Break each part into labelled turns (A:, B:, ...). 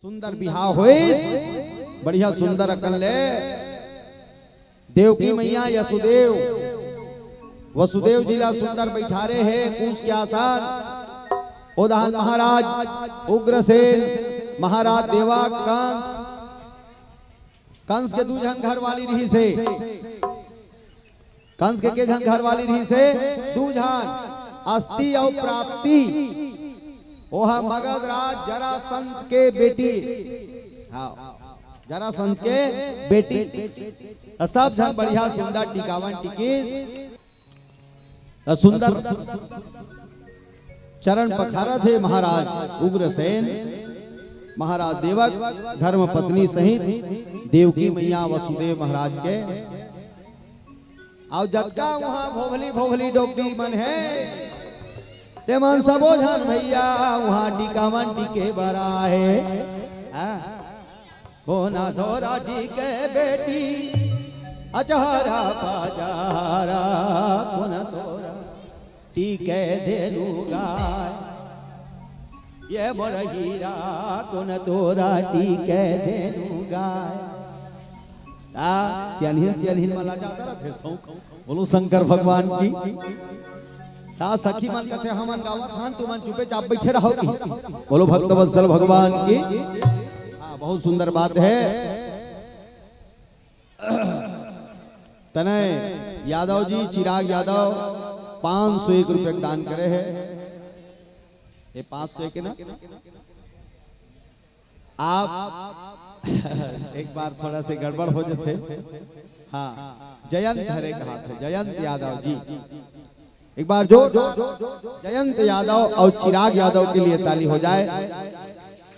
A: सुंदर बिहार होइस बढ़िया सुंदर अकल ले देवकी मैया यशुदेव वसुदेव जिला सुंदर बैठारे है कूस के आसान उदाहरण महाराज उग्रसेन महाराज देवा कंस के दू जन घर वाली रही से कंस के जन घर वाली रही से दू जन अस्थि और प्राप्ति ओहा मगध राज जरासंध के बेटी हाँ जरासंध के बेटी सब जन बढ़िया सुंदर टिकावन टिकीस सुंदर चरण पखारा थे महाराज उग्रसेन महाराज देवक धर्म पत्नी सहित देवकी मैया वसुदेव महाराज के और जटका वहां भोभली भोभली डोकरी मन है ते मन सबो झन भैया वहां टिकावन टिके बरा है कोना धोरा टिके बेटी अचहरा बाजारा कोना धोरा टिके देनु गाय ये मोर हीरा कोना धोरा टिके देनु गाय सियानहीन मला जाता रहे सौख बोलो शंकर भगवान की ता सखी मन कथे हमन गावत हन तू मन चुपे चाप बैठे रहो बोलो भक्त वत्सल भगवान की हां बहुत सुंदर बात है तनय यादव जी चिराग यादव 501 रुपए दान करे है ये 501 के ना आप एक बार थोड़ा से गड़बड़ हो जाते हाँ जयंत हरे कहा थे जयंत यादव जी एक बार जो जयंत यादव और चिराग यादव के लिए ताली हो जाए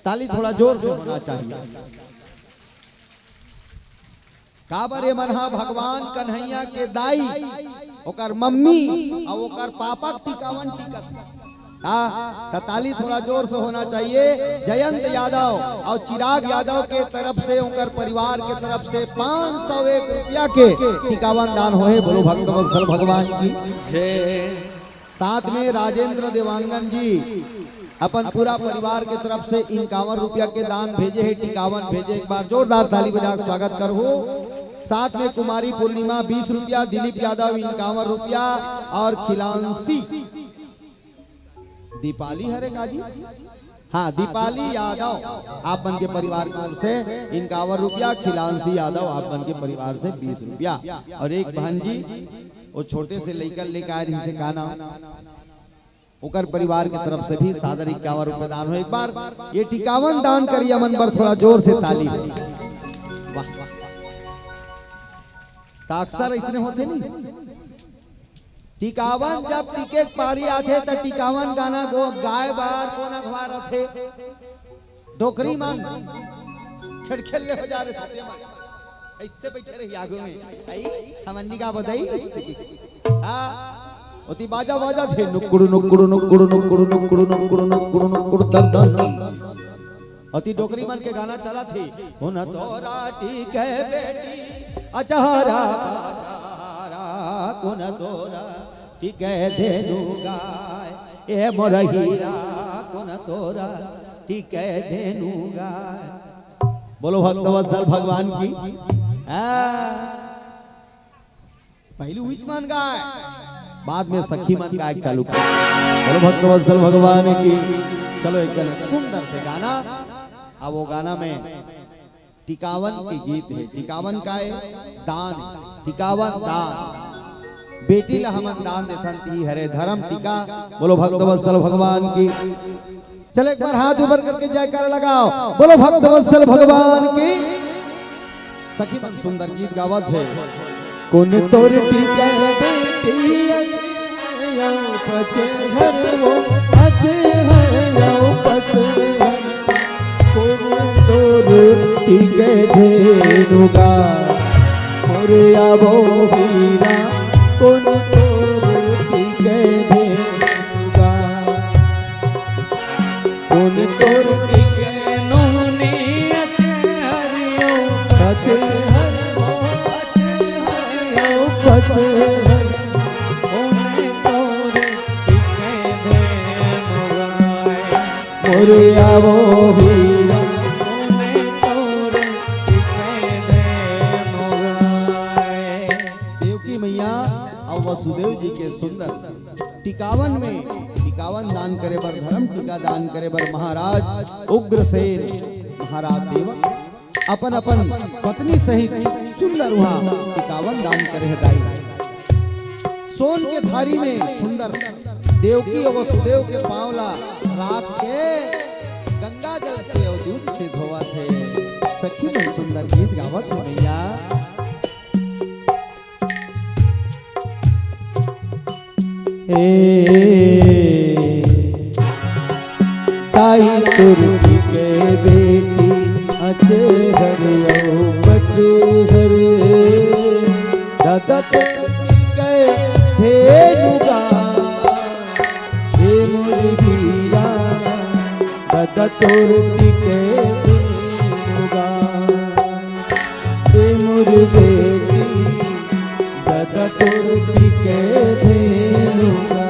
A: ताली थोड़ा जोर से होना चाहिए काबर मनहा भगवान कन्हैया के दाई ओकर मम्मी और ओकर पापा टिकावन टिकत ताली थोड़ा जोर से होना चाहिए जयंत यादव और चिराग यादव के तरफ से उनकर परिवार के तरफ से 501 रुपया के टिकावन दान होए बोलो भक्त वत्सल भगवान की साथ में राजेंद्र देवांगन जी अपन पूरा परिवार के तरफ से 51 रुपया के दान भेजे है टिकावन भेजे एक बार जोरदार ताली बजा स्वागत करो साथ में कुमारी पूर्णिमा 20 रुपया दिलीप यादव 51 रुपया और खिलांसी दीपाली हरे काजी हाँ दीपाली यादव आप बन के परिवार की ओर से 51 रुपया खिलांसी यादव आप बन के परिवार से 20 रुपया और एक बहन जी वो छोटे से लेकर लेकर आए से गाना उकर परिवार की तरफ से भी सादर 51 रुपए दान हो एक बार ये टिकावन दान करिए मन पर थोड़ा जोर से ताली वाह अक्सर इसने होते नहीं टिकावन जब टिके पारी आथे त टिकावन गाना गो गाय बार कोना खवा रथे डोकरी मान खेल हो जा रहे थे ऐसे बैठे रही आगो में आई हमन्नी का बताई हां ओती बाजा बाजा थे नुकुड़ नुकुड़ नुकुड़ नुकुड़ नुकुड़ नुकुड़ नुकुड़ नुकुड़ दन ओती डोकरी मान के गाना चला थे होना तोरा टिके बेटी अचहरा कोना तोरा टिके देनु गाय ए मोर हीरा कोना तोरा टिके देनु गाय बोलो भक्त वत्सल भगवान की पहली हुई मन गाय बाद में सखी मन गाय चालू कर बोलो भक्त वत्सल भगवान की चलो एक सुंदर से गाना अब वो गाना में टिकावन के गीत है टिकावन का दान टिकावन दान बेटी ला हमन दान देथन ती हरे धर्म टीका बोलो भक्त वत्सल भगवान की चले एक बार हाथ ऊपर करके जयकार लगाओ बोलो भक्त वत्सल भगवान की सखी मन सुंदर गीत गावत है कोन तोर टीका बेटी अजय पचे घर वो अजय पचे कोन तोर टीके धेनु गा मोर आबो हीरा कोन तोर टिके देगा कोन तोर टिके नोनी अचहरियो पचे हरियो पचे कोन तोर टिके देगा मोर आवो हीरा वासुदेव जी के सुंदर टिकावन में टिकावन दान करे बर धर्म टीका दान करे बर महाराज उग्रसेन महाराज देवक अपन अपन पत्नी सहित सुंदर वहाँ टिकावन दान करे है दाई। सोन के थारी में सुंदर देवकी और वसुदेव के पावला राख के गंगा जल से और दूध से धोवा थे। सखी में सुंदर गीत गावत हो भैया। ताई तुर्की के बेटी अचहर बचहर दादा तुर्की के धेनुगा हे मुरलीरा दादा तुर्की के धेनुगा हे मुरली दादा तुर्की के धेनुगा।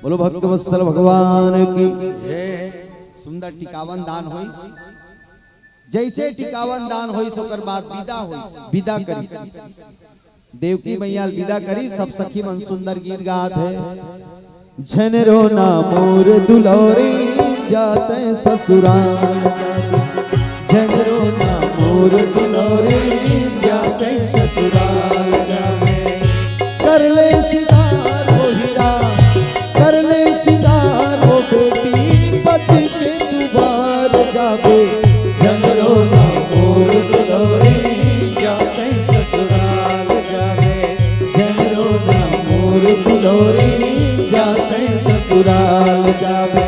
A: बोलो भक्त वत्सल भगवान की जय। सुंदर टिकावन दान होई, जैसे टिकावन दान होई सोकर बाद विदा होई, विदा करी देवकी मैया विदा करी। सब सखी मन सुंदर गीत गात है। झनरो ना मोर दुलौरी जाते ससुराल, झनरो ना मोर दुलौरी जाते ससुराल कर ले सितार वो हीरा कर ले सितार वो बेटी पति के दुबार जाबे। झनरो ना मोर दुलौरी जाते ससुराल जाबे, झनरो ना मोर दुलौरी जाते ससुराल जाबे।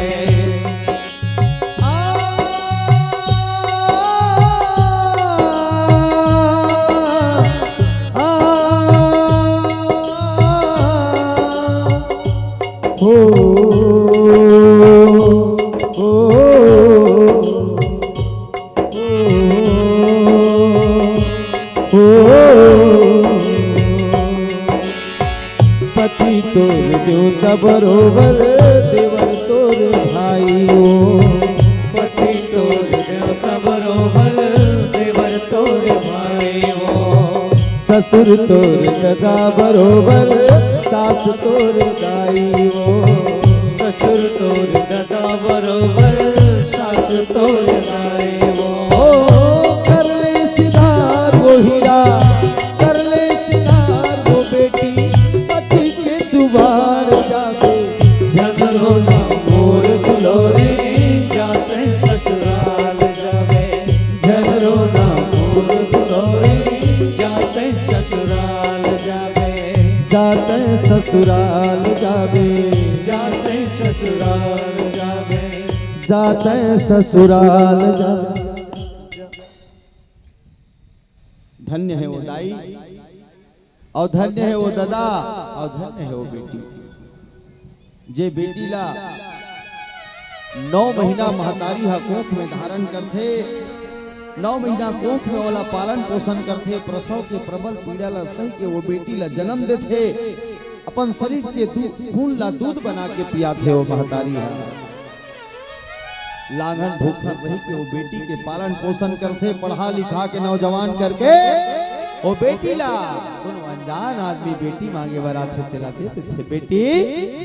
A: हो पति तोर देवता बरोबर देवर तोर भाई हो,
B: पति तोर देवता बरोबर देवर तोर भाई हो।
A: ससुर तोर गदा बरोबर सास तोर दाई हो,
B: ससुर तोर गदा बरोबर सास तोर दाई हो।
A: कर ले सितार वो हीरा कर ले सितार वो बेटी पति के दुबार जाबे।
B: झनरो ना मोर दुलौरी जाते ससुराल जाबे, झनरो ना मोर दुलौरी जाते ससुराल जाबे,
A: जाते ससुराल जाबे,
B: जाते ससुराल जाबे,
A: जाते ससुराल जाबे। धन्य है वो दाई और धन्य है वो दादा और धन्य है वो बेटी जे बेटी ला 9 महीना महतारी हा कोख में धारण करथे, 9 महीना कोख में वाला पालन पोषण करथे, प्रसव के प्रबल पीड़ा ला सही के वो बेटी ला जन्म देथे, अपन शरीर के खून ला दूध बना के पियाथे वो महतारी हा। लांघन भूखर रही के वो बेटी के पालन पोषण करथे, पढ़ा लिखा के नौजवान करके वो बेटी ला कोनो अनजान आदमी बेटी मांगे बराते तेला देते थे। बेटी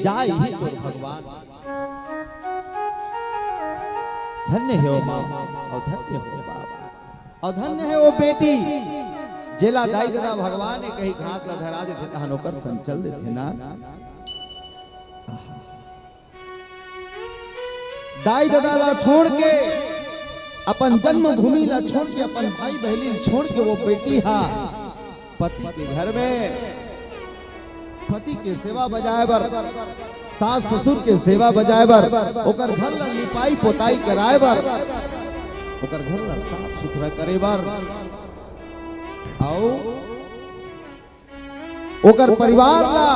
A: जाई ही तो भगवान। धन्य है वो माँ और धन्य हो बाप और धन्य है वो बेटी जेला दाई दादा भगवान ने कहीं घास ला धरा देते तहन ओकर संचल देते ना। दाई दादा ला छोड़ के अपन जन्मभूमि ला छोड़ के अपन भाई बहन छोड़ के वो बेटी हा पति के घर में पति के सेवा बजाए बर सास ससुर के सेवा बजाए बर ओकर घर ला लिपाई पोताई कराए बर ओकर घर ला साफ सुथरा करे बर आओ ओकर परिवार ला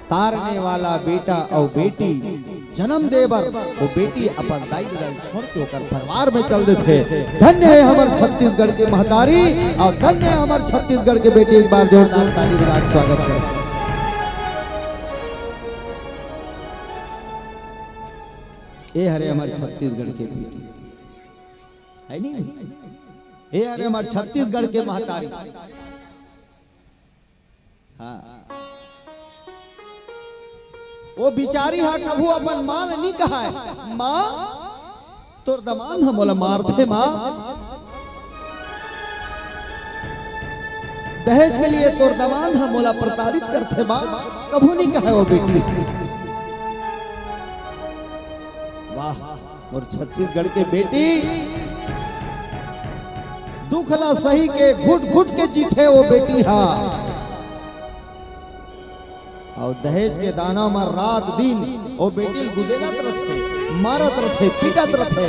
A: तारने वाला बेटा और बेटी जन्म देवर वो बेटी अपन दाई दादा छोड़ के ओकर परिवार में चल देते। धन्य है हमार छत्तीसगढ़ के महतारी और धन्य है हमार छत्तीसगढ़ के बेटी। एक बार जोरदार ताली बजा के स्वागत करें। ये हरे हमारे छत्तीसगढ़ के बेटी है नहीं, ये हरे हमारे छत्तीसगढ़ के महतारी हाँ वो बिचारी हा कभू अपन मां ने नहीं कहा है मां तोर दमान हम बोला मारते मां दहेज के लिए तोर दमान हम बोला प्रताड़ित करते मां कभू नहीं कहा वो बेटी। वाह और छत्तीसगढ़ के बेटी दुखला सही के घुट घुट के जीते वो बेटी हा और दहेज के दाना में रात दिन वो बेटी गुदेरत रथे मारत रथे पीटत रथे।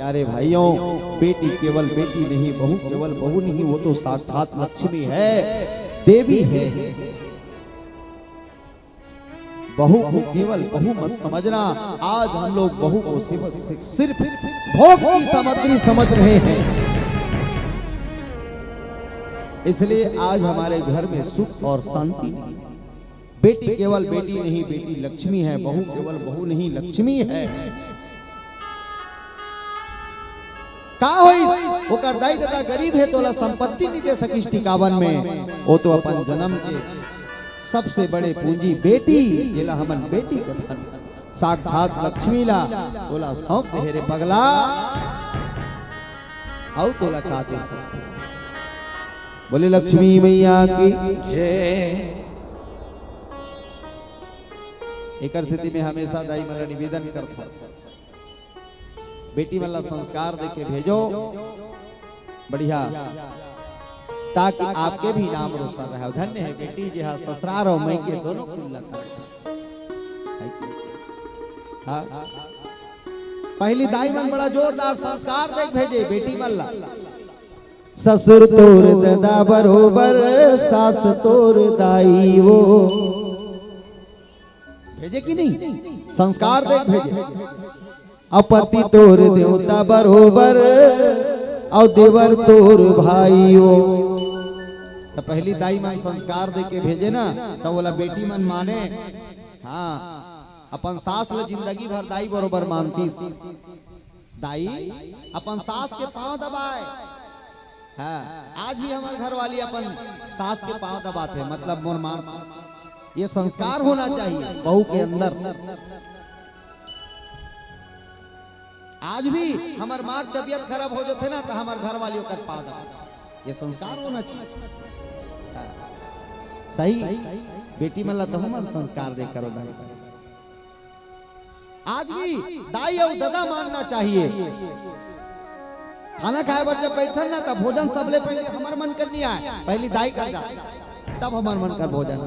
A: यारे भाइयों बेटी केवल बेटी नहीं बहू केवल बहू नहीं वो तो साक्षात लक्ष्मी है देवी है। बहू को केवल बहू मत समझना। आज हम लोग बहू को सिर्फ भोग की सामग्री समझ रहे हैं। इसलिए आज हमारे घर में सुख और शांति नहीं। बेटी केवल बेटी नहीं बेटी लक्ष्मी है। बहू केवल बहू नहीं लक्ष्मी है। का होई वो कर दाई दादा गरीब है तो संपत्ति नहीं दे सकिस टिकावन में। वो तो अपन जन्म के सबसे बड़े पूंजी बेटी जेला हमन बेटी कथन साक्षात लक्ष्मी ला बोला सौंप दे रे पगला आओ तोला का दे सकते। बोले लक्ष्मी मैया की जय। एक स्थिति में हमेशा दाई मला निवेदन करता बेटी वाला संस्कार देके भेजो बढ़िया ताकि आपके भी नाम रोशन रहे। धन्य है बेटी जी हाँ ससुराल और मैं के दोनों खुलता। हाँ पहली दाई मन बड़ा जोरदार संस्कार देख भेजे बेटी मल्ला। ससुर तोर दादा बरोबर सास तोर दाई वो भेजे कि नहीं संस्कार देख भेजे। अपति तोर देवता बरोबर और देवर तोर भाई वो। तो पहली दाई मन संस्कार दे के भेजे ना तो बोला बेटी मन माने। हाँ अपन सास ले जिंदगी भर दाई बरोबर मानती। दाई अपन सास के पांव दबाए। हाँ आज भी हमारे घर वाली अपन सास के पांव दबाते मतलब मोर मां। ये संस्कार होना चाहिए बहू के अंदर। आज भी हमार माँ की तबियत खराब हो जाते ना तो हमारे घर वालियों का पाँव दबाते। ये संस्कार होना चाहिए। सही बेटी मल्ला तो हम संस्कार दे करो दाई। आज भी दाई और दादा मानना चाहिए। खाना खाए बार जब बैठल ना तब भोजन सबले पहले हमार मन कर नहीं आए पहली दाई कर जाए तब हमार मन कर भोजन।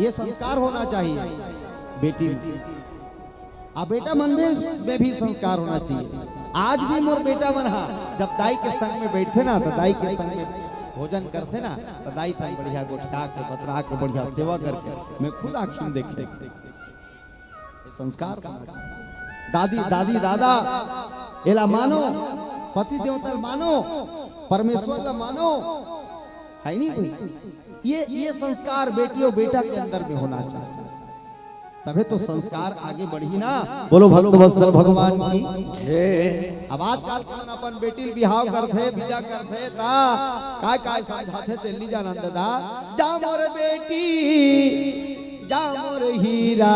A: ये संस्कार होना चाहिए बेटी आ बेटा मन में भी संस्कार होना चाहिए। आज भी मोर बेटा मन हा जब दाई के संग में बैठते ना तो दाई के संग में भोजन करते ना तो दाई संग बढ़िया गोठा के बतरा के बढ़िया सेवा करके मैं खुद आँखी देखे संस्कार। दादी दादी दादा एला मानो पति देवता मानो परमेश्वर ला मानो है नहीं कोई। ये संस्कार बेटियों बेटा के अंदर में होना चाहिए तभी तो संस्कार आगे बढ़ी ना। बोलो भक्त वत्सल भगवान की जय। अब आजकल कौन अपन बेटी बिहाव करते विदा करते ता काय काय समझाते ते लीजा नंद दा जा मोर बेटी जा मोर हीरा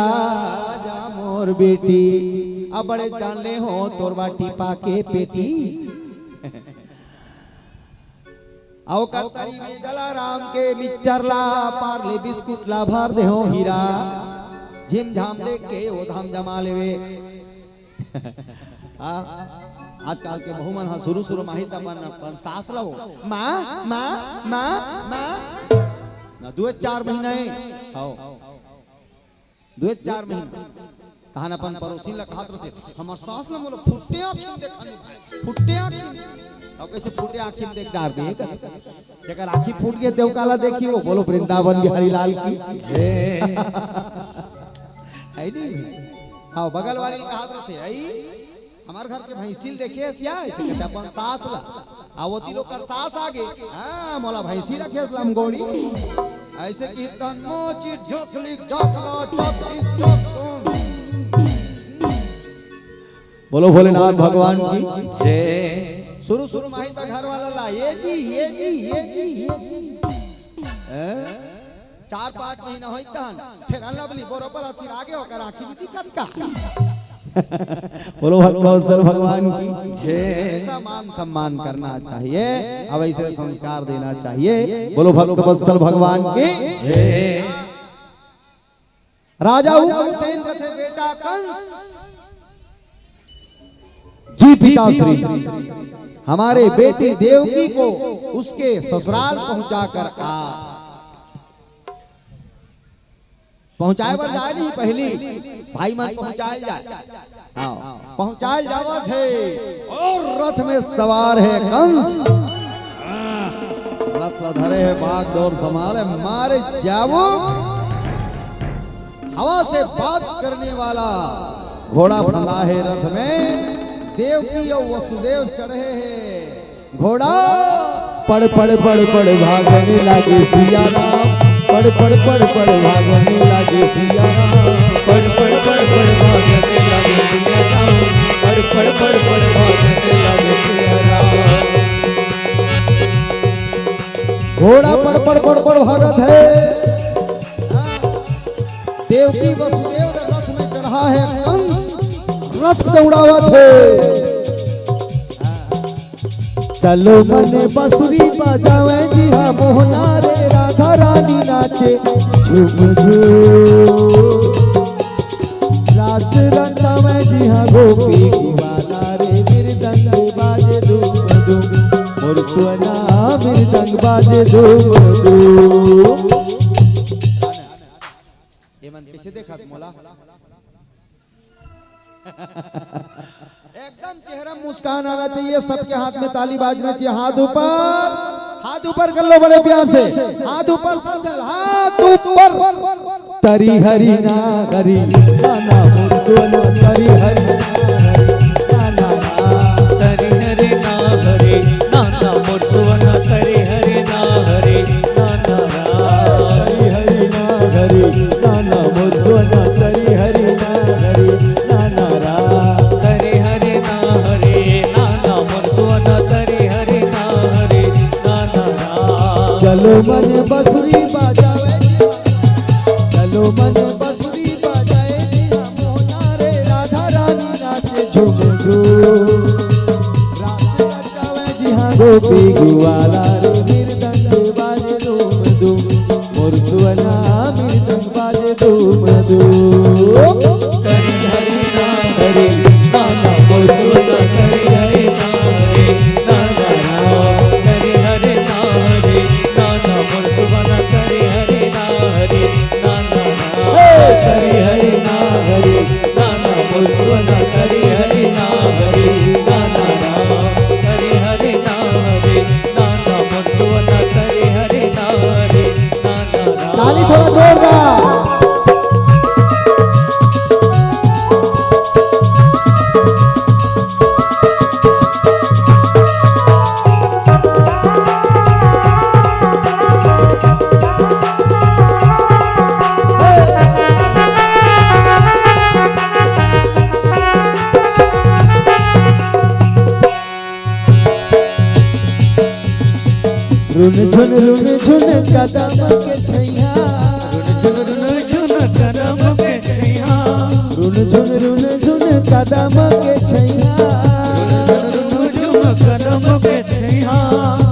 A: जा मोर बेटी अब बड़े जाने हो तोर बाटी पाके पेटी। आओ करतारी में जला राम के मिक्सर ला पार्ले बिस्कुट ला भर दे हो हीरा झिम झाम देख के वो धाम जमा लेवे। आजकल के बहु मन शुरू शुरू माही तपन सास लो माँ माँ माँ माँ ना 2-4 महीने आओ 2-4 महीने कहान अपन पड़ोसी ला कहत रहते हमर सास ला मोला फुट्टे आँखिन देखनी फुट्टे आँखिन अब कैसे फुटे आँखिन देख डार दे जेकर आँखी फूट गए देव काला देखी वो बोलो वृंदावन बिहारी लाल की जय। है नहीं हाँ बगल वाली कहा रहते आई हमारे घर के भैंसील देखे सिया ऐसे कहते अपन सास ला आवती लोग कर सास आगे हाँ मोला भैंसी रखे असलम गौड़ी ऐसे की तन्मोची झोखली झोखला झोखली बोलो भोलेनाथ भगवान की जय शुरू शुरू माही तक घर वाला ला ये जी 4-5 महीना होई तहन फिर अल्लाह बली बरोबर असर आगे होकर आंखी में दिक्कत का बोलो भगवान भगवान की जय। ऐसा मान सम्मान करना चाहिए, अब ऐसे संस्कार देना चाहिए। बोलो भक्त वत्सल भगवान की जय। राजा उग्रसेन के थे बेटा कंस जी पिताश्री हमारे बेटी देवकी को उसके ससुराल पहुंचाकर पहुंचाए बर जाए नहीं पहली भाई मन पहुंचाए जाए पहुंचाए जावा थे और रथ में सवार है कंस रथ धरे है बाग दौर संभाले मारे जावो हवा से बात करने वाला घोड़ा फंदा है रथ में देवकी और वसुदेव चढ़े हैं घोड़ा
B: पड़ पड़ पड़ पड़ भागने लागे सिया राम पड़ पड़ पड़ पड़ भागने लागे सिया राम पड़ पड़ पड़ पड़ भागने लागे सिया राम पड़ पड़ पड़ पड़ भागने लागे सिया राम।
A: घोड़ा पड़ पड़ पड़ पड़ भागत है देवकी वसुदेव रथ में चढ़ा है कंस रथ दौड़ावत है।
B: चलो मने बंसुरी बजावे जी हाँ मोहना रे राधा रानी नाचे झूम झूम रास रंगावे जी हाँ गोपी कुवाला रे मृदंग बाजे धूम धूम मोर सुना मृदंग बाजे धूम धूम।
A: ये मन कैसे देखा मोला एकदम चेहरा मुस्कान आना चाहिए, सबके हाथ में ताली बाजना चाहिए। हाथ ऊपर कर लो बड़े प्यार से, हाथ ऊपर सब चल, हाथ ऊपर।
B: तरी हरी ना हरी नाना मुर्सोना तरी हरी नाना तरी हरी ना हरी नाना मुर्सोना तरी हरी ना हरी नाना तरी हरी ना हरी नाना मुर्सोना तरी हरी ना हरी नाना तरी हरी ना हरी नाना मुर्सोना तरी हरी ना हरी नाना। चलो मन बंसुरी बजावे चलो मन बंसुरी बजाए मोहना रे राधा रानी नाचे झूम झूम रात रचावे जी हाँ गोपी गुवाला रे मृदंग बाजे धूम धूम मोर सुवना मृदंग बाजे धूम धूम। करी हरि ना हरि नाना मोर सुवना करी हरि ना हरि नाना करी हरि ना हरि नाना मोर सुवना करी हरि ना हरि नाना करी हरि ना हरि नाना मोर सुवना करी हरि ना हरि नाना करी हरि ना हरि नाना मोर सुवना करी हरि ना हरि नाना।
A: ताली थोड़ा जोरदार।
B: रुन झुन कदम के छैया रुन झुन कदम के छैया रुन झुन कदम के छैया रुन झुन कदम के छैया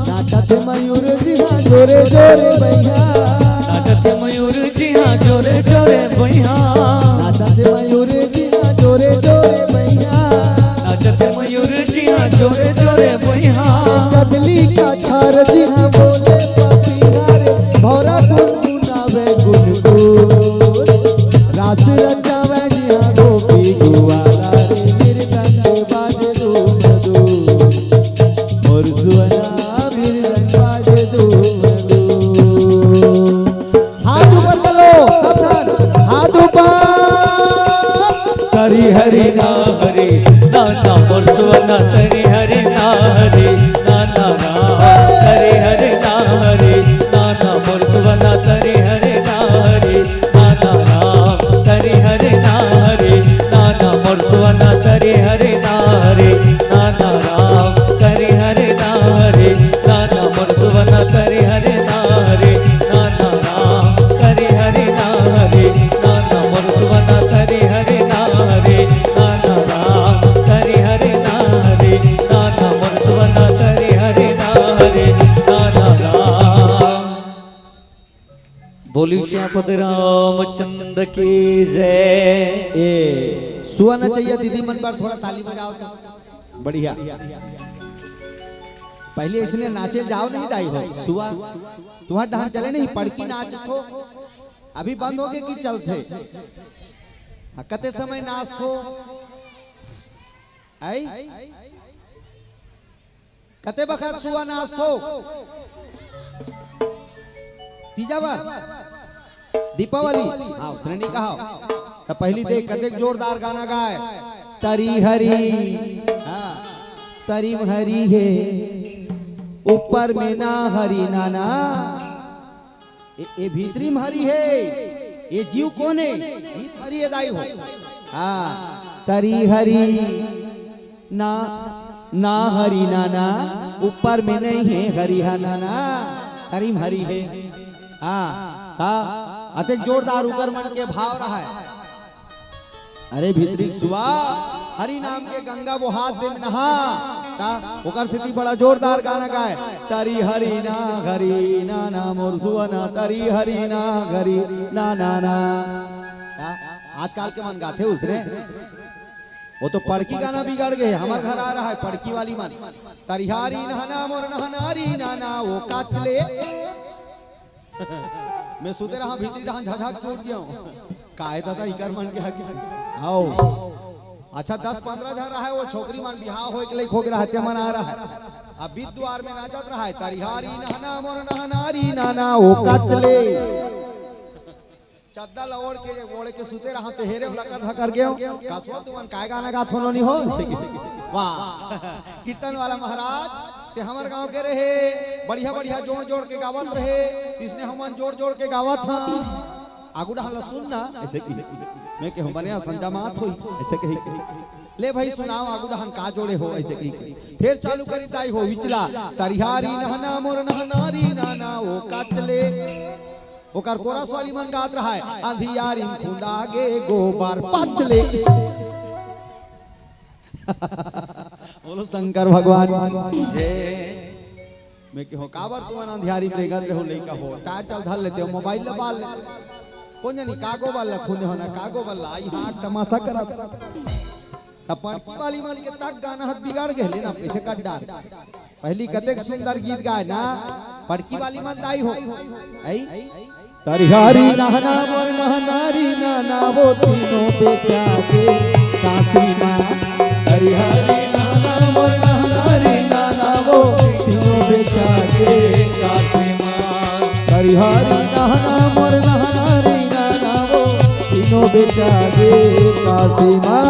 B: नाचत मयूर जी हाँ जोरे जोरे भैया नाचत मयूर जी हाँ जोरे जोरे भैया नाचत मयूर जी हाँ जोरे जोरे भैया नाचत मयूर जी हाँ जोरे जोरे भैया कदली का छार जी हाँ बोले भौरा गुनगुनावे गुनगुन रास रचावे जी हाँ गोपी गुवाला रे मृदंग बाजे धूम धूम मोर सुवना मृदंग बाजे धूम धूम।
A: हाथ ऊपर करो सब हाथ ऊपर
B: सियापति रामचंद्र की जय।
A: ए सुवन चाहिए दीदी मन पर थोड़ा ताली बजाओ तो बढ़िया। पहले इसने नाचे जाओ नहीं दाई हो सुआ तुम्हारा डहान चले नहीं पड़की नाच थो अभी बंद हो गए कि चलते कते समय नाच थो आई कते बखत सुआ नाच थो तीजा बार दीपावली हाँ उसने नहीं कहा तो पहली देख कते जोरदार गाना गाए तरी हरी हाँ तरी हरी है ऊपर में ना हरी नाना ये भीतरी में हरी है ये जीव कौन है भीत हरी है दाई हो हाँ तरी हरी ना ना हरी नाना ऊपर में नहीं है हरी हा नाना हरी हरी है हाँ हाँ अति जोरदार ऊपर मन के भाव रहा है। अरे भीतरी सुआ हरि नाम के गंगा वो हाथ दे नहा ओकर स्थिति बड़ा जोरदार गाना गाए तरी हरि ना ना मोर सुवना तरी हरि ना घरी ना ना ना आजकल के मन गाते उसने वो तो पड़की गाना बिगड़ गए हमारे घर आ रहा है पड़की वाली मन तरिहारी नहना मोर नहनारी नाना वो काचले मैं सुते रहा भीतरी रहा झझक टूट गया काहे दादा इकर मन के हक आओ अच्छा 10-15 हजार रहा है वो छोकरी मन बिहाव हो के हो गया हत्या मन आ रहा है अब बीत द्वार में नाचत रहा है तरिहारी नहना मोर नहनारी नाना वो काचले चद्दा लौड़ के सुते रहा ते हेरे लकर कर गयो कासवा तुमन काय गाना गात होनो नहीं हो वाह कीर्तन वाला महाराज ते हमर गांव के रहे बढ़िया बढ़िया जोड़ जोड़ के गावत रहे इसने हमन जोड़ जोड़ के गावत था आगू डहला सुनना ऐसे की मैं के हम बने संजामात होई ऐसे कही ले भाई सुनाओ आगू डहन का जोड़े हो ऐसे की फिर चालू करी ताई हो विचला तरिहारी नहना मोर नहनारी नाना वो काचले ओकर कोरस वाली मन गात रहा है अंधियारी खुदा गे गोबर पाचले बोलो शंकर भगवान जय। मैं के हो काबर तुमन अंधियारी में गल रहो लइका हो टायर चल धर लेते हो मोबाइल ले बाल कौन जानी कागो वाला खुने होना कागो वाला आई हाथ तमाशा करत पड़की वाली मन के तक गाना हाथ बिगाड़ गए लेना कैसे कट डाल पहली कतेक सुंदर गीत गाए ना पड़की वाली मन दाई हो आई तरिहारी नहना मोर नहनारी नाना वो तीनों बेचा के काशी मां तरिहारी नहना मोर नहनारी नाना वो तीनों बेचा के काशी मां तरिहारी नहना मोर नहनारी नाना वो तीनों बेचा के काशी मां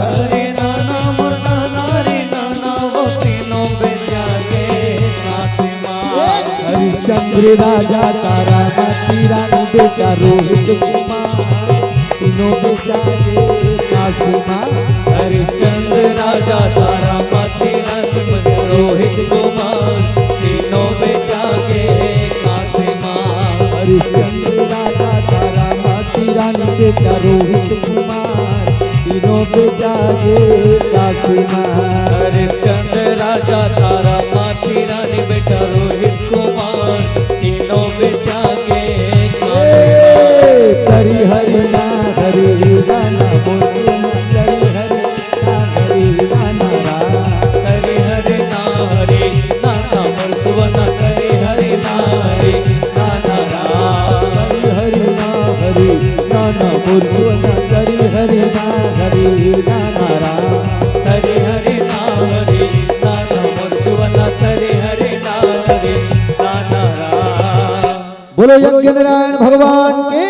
B: हरे नाना मोर नहनारी नाना वो तीनों बेचा के काशी मां
A: हरिश्चंद्र राजा तारा माती रानी बेटा रोहित कुमार तीनों बेचा के काशी मां
B: हरिश्चंद्र राजा तारा माती रानी रोहित कुमार तीनों बेचा के काशी मां
A: हरिश्चंद्र राजा तारा माती रानी बेटा रोहित कुमार तीनों बेचा के काशी मां
B: हरिश्चंद्र राजा तारा माती रानी बेटा रोहित कुमार तीनों बेचा के
A: तरी हरि ना हरि नाना बोलो तरी हरि ना हरि नाना
B: हरि हरि ना हरि नाना मोर सुवना हरि हरि ना हरि नाना
A: हरि हरि ना हरि नाना मोर सुवना हरि हरि ना हरि नाना
B: हरि हरि ना हरि नाना मोर सुवना हरि हरि ना हरि नाना।
A: बोलो यज्ञ नारायण भगवान के